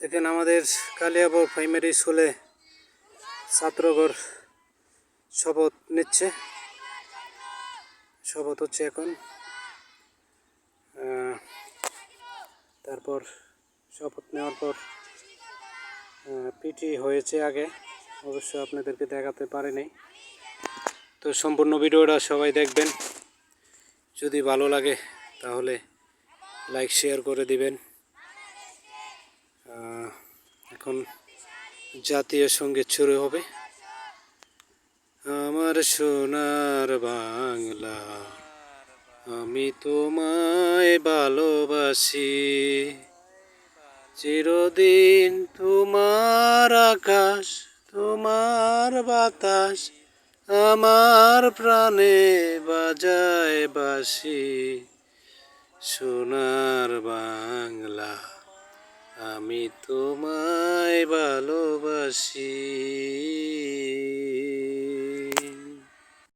দেখেন আমাদের কালিয়াবর প্রাইমারি স্কুলে ছাত্রগণ শপথ নিচ্ছে। শপথ হচ্ছে এখন। তারপর শপথ নেওয়ার পর পিটি হয়েছে আগে, অবশ্য আপনাদেরকে দেখাতে পারিনি। তো সম্পূর্ণ ভিডিওটা সবাই দেখবেন। যদি ভালো লাগে তাহলে লাইক শেয়ার করে দিবেন। এখন জাতীয় সঙ্গীত শুরু হবে। আমার সোনার বাংলা, আমি তোমায় ভালোবাসি, চিরদিন তোমার আকাশ, তোমার বাতাস, আমার প্রাণে বাজায় বাঁশি। সোনার বাংলা, আমি তোমায় ভালোবাসি।